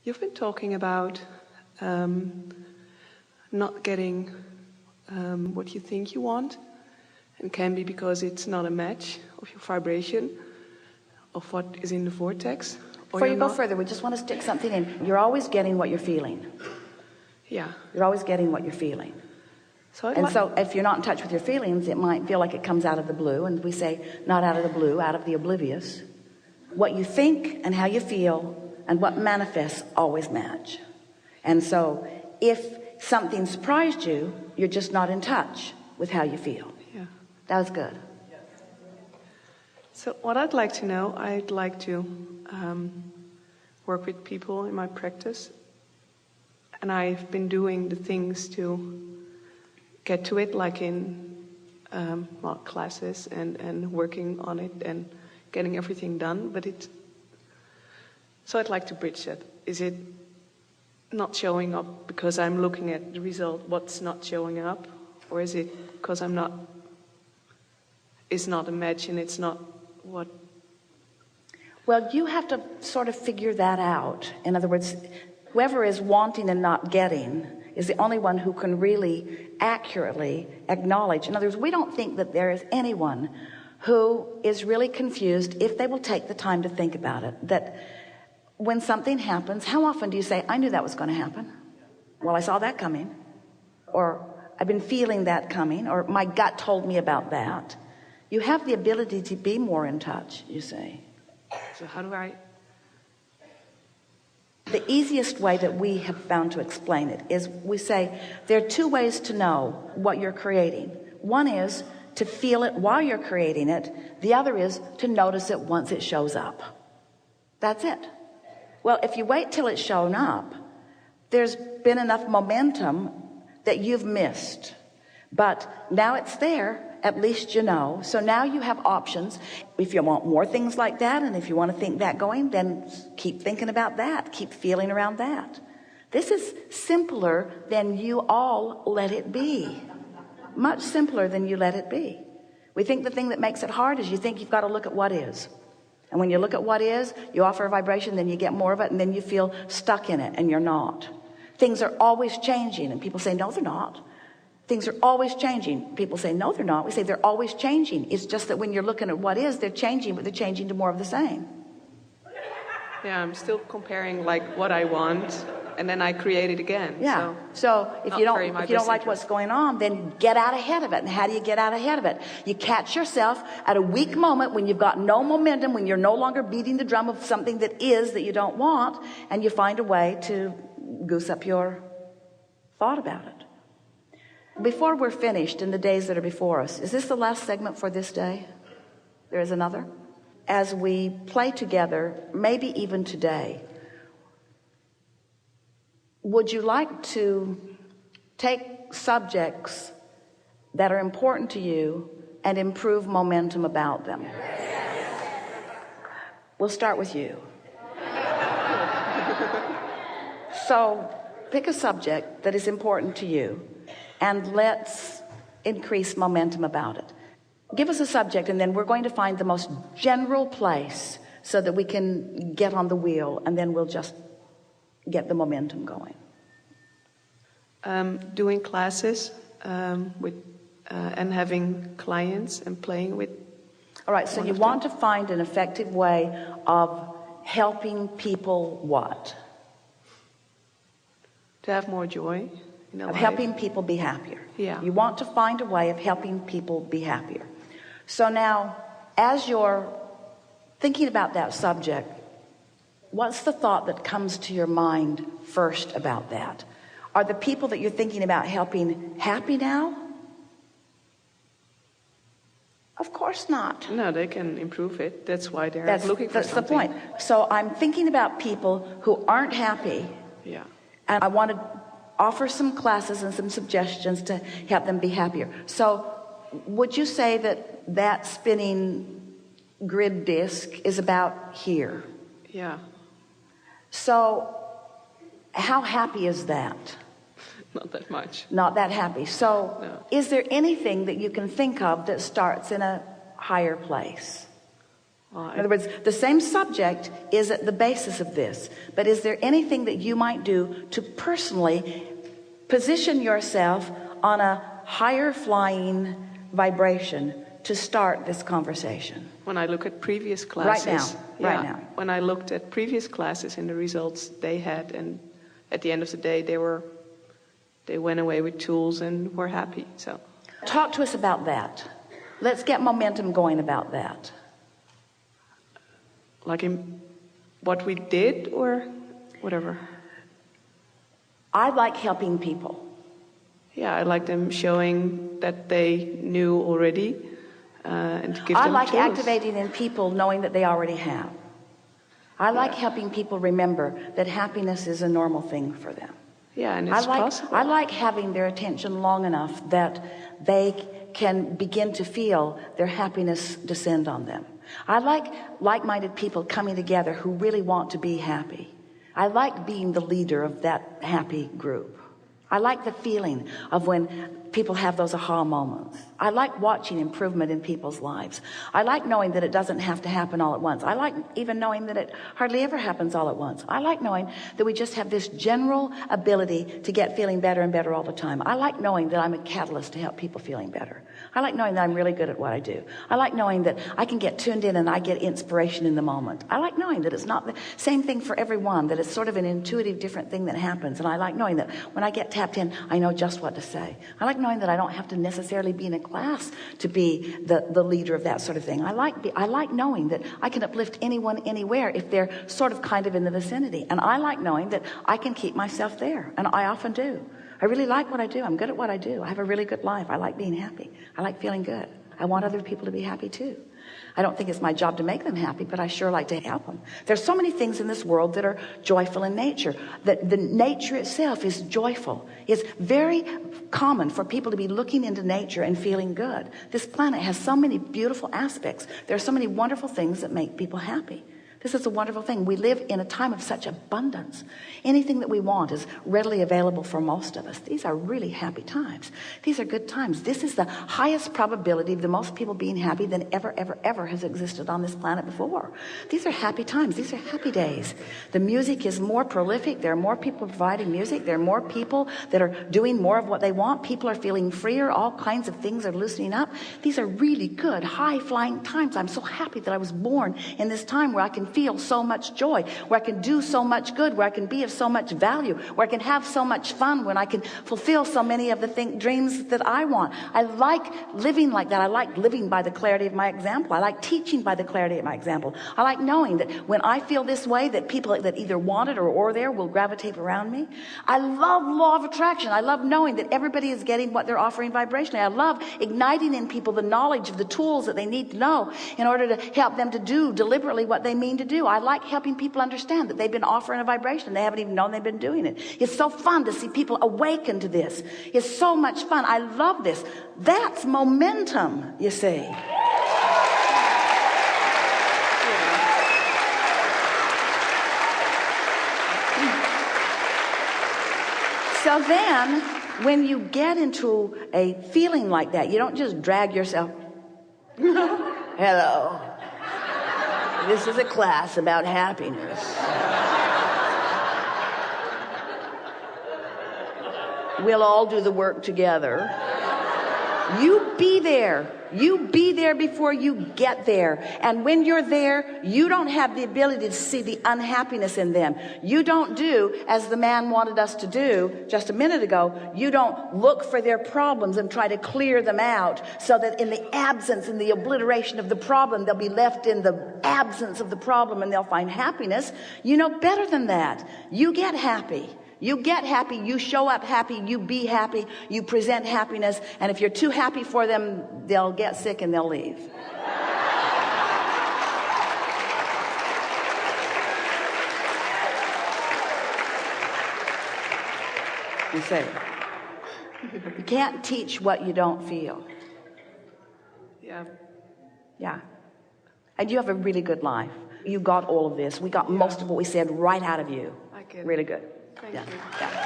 You've been talking about not getting what you think you want, and can be because it's not a match of your vibration, of what is in the vortex. Before you go further, we just want to stick something in. You're always getting what you're feeling. Yeah. You're always getting what you're feeling. So if you're not in touch with your feelings, it might feel like it comes out of the blue. And we say, not out of the blue, out of the oblivious. What you think and how you feel and what manifests always match. And so if something surprised you, you're just not in touch with how you feel. Yeah. That was good. So what I'd like to know, I'd like to work with people in my practice. And I've been doing the things to get to it, like in classes and working on it and getting everything done. So I'd like to bridge that. Is it not showing up because I'm looking at the result, what's not showing up? Or is it because it's not a match and it's not what? Well, you have to sort of figure that out. In other words, whoever is wanting and not getting is the only one who can really accurately acknowledge. In other words, we don't think that there is anyone who is really confused if they will take the time to think about it. That when something happens, how often do you say, I knew that was going to happen? Well, I saw that coming. Or I've been feeling that coming. Or my gut told me about that. You have the ability to be more in touch, you say. So how do I? The easiest way that we have found to explain it is we say there are two ways to know what you're creating. One is to feel it while you're creating it. The other is to notice it once it shows up. That's it. Well, if you wait till it's shown up, there's been enough momentum that you've missed. But now it's there, at least you know. So now you have options. If you want more things like that, and if you want to think that going, then keep thinking about that. Keep feeling around that. This is simpler than you all let it be. Much simpler than you let it be. We think the thing that makes it hard is you think you've got to look at what is. And when you look at what is, you offer a vibration, then you get more of it, and then you feel stuck in it, and you're not. Things are always changing, and people say, no, they're not. Things are always changing. People say, no, they're not. We say they're always changing. It's just that when you're looking at what is, they're changing, but they're changing to more of the same. Yeah, I'm still comparing like what I want, and then I create it again. Yeah. So if you don't like what's going on, then get out ahead of it. And how do you get out ahead of it? You catch yourself at a weak moment when you've got no momentum, when you're no longer beating the drum of something that you don't want, and you find a way to goose up your thought about it. Before we're finished in the days that are before us, is this the last segment for this day? There is another? As we play together, maybe even today, would you like to take subjects that are important to you and improve momentum about them? We'll start with you. So pick a subject that is important to you and let's increase momentum about it. Give us a subject, and then we're going to find the most general place so that we can get on the wheel, and then we'll just get the momentum going. Doing classes with and having clients and playing with. All right, so you want to find an effective way of helping people what? To have more joy in their life. Helping people be happier. Yeah. You want to find a way of helping people be happier. So now, as you're thinking about that subject, what's the thought that comes to your mind first about that? Are the people that you're thinking about helping happy now? Of course not. No, they can improve it. That's why they're looking for something. That's the point. So I'm thinking about people who aren't happy. Yeah. And I want to offer some classes and some suggestions to help them be happier. So would you say that spinning grid disc is about here? Yeah. So how happy is that? Not that much. Not that happy. So no. Is there anything that you can think of that starts in a higher place? Well, In other words, the same subject is at the basis of this, but is there anything that you might do to personally position yourself on a higher flying vibration to start this conversation? When I look at previous classes, right now. When I looked at previous classes and the results they had, and at the end of the day, they went away with tools and were happy. So, talk to us about that. Let's get momentum going about that. like in what we did or whatever. I like helping people. Yeah, I like them showing that they knew already, and to give I them like tools. activating in people knowing that they already have. I like helping people remember that happiness is a normal thing for them. Yeah, and it's possible. I like having their attention long enough that they can begin to feel their happiness descend on them. I like like-minded people coming together who really want to be happy. I like being the leader of that happy group. I like the feeling of when people have those aha moments. I like watching improvement in people's lives. I like knowing that it doesn't have to happen all at once. I like even knowing that it hardly ever happens all at once. I like knowing that we just have this general ability to get feeling better and better all the time. I like knowing that I'm a catalyst to help people feeling better. I like knowing that I'm really good at what I do. I like knowing that I can get tuned in and I get inspiration in the moment. I like knowing that it's not the same thing for everyone, that it's sort of an intuitive different thing that happens. And I like knowing that when I get tapped in, I know just what to say. I like knowing that I don't have to necessarily be in a class to be the leader of that sort of thing. I like knowing that I can uplift anyone anywhere if they're sort of kind of in the vicinity. And I like knowing that I can keep myself there. And I often do. I really like what I do. I'm good at what I do. I have a really good life. I like being happy. I like feeling good. I want other people to be happy too. I don't think it's my job to make them happy, but I sure like to help them. There's so many things in this world that are joyful in nature. That the nature itself is joyful. It's very common for people to be looking into nature and feeling good. This planet has so many beautiful aspects. There are so many wonderful things that make people happy. This is a wonderful thing. We live in a time of such abundance. Anything that we want is readily available for most of us. These are really happy times. These are good times. This is the highest probability of the most people being happy than ever has existed on this planet before. These are happy times. These are happy days. The music is more prolific. There are more people providing music. There are more people that are doing more of what they want. People are feeling freer. All kinds of things are loosening up. These are really good, high-flying times. I'm so happy that I was born in this time where I can feel so much joy, where I can do so much good, where I can be of so much value, where I can have so much fun, when I can fulfill so many of the dreams that I want. I like living like that. I like living by the clarity of my example. I like teaching by the clarity of my example. I like knowing that when I feel this way, that people that either want it or there will gravitate around me. I love law of attraction. I love knowing that everybody is getting what they're offering vibrationally. I love igniting in people the knowledge of the tools that they need to know in order to help them to do deliberately what they mean to do. I like helping people understand that they've been offering a vibration and they haven't even known they've been doing it. It's so fun to see people awaken to this. It's so much fun. I love this. That's momentum, you see. So then, when you get into a feeling like that, you don't just drag yourself. Hello. This is a class about happiness. We'll all do the work together. You be there. You be there before you get there. And when you're there, you don't have the ability to see the unhappiness in them. You don't do as the man wanted us to do just a minute ago. You don't look for their problems and try to clear them out so that in the absence, in the obliteration of the problem, they'll be left in the absence of the problem and they'll find happiness. You know better than that. You get happy. You get happy, you show up happy, you be happy, you present happiness, and if you're too happy for them, they'll get sick and they'll leave. You say, you can't teach what you don't feel. Yeah. And you have a really good life. You got all of this. We got most of what we said right out of you. I get it. Really good. Thank you. Yeah.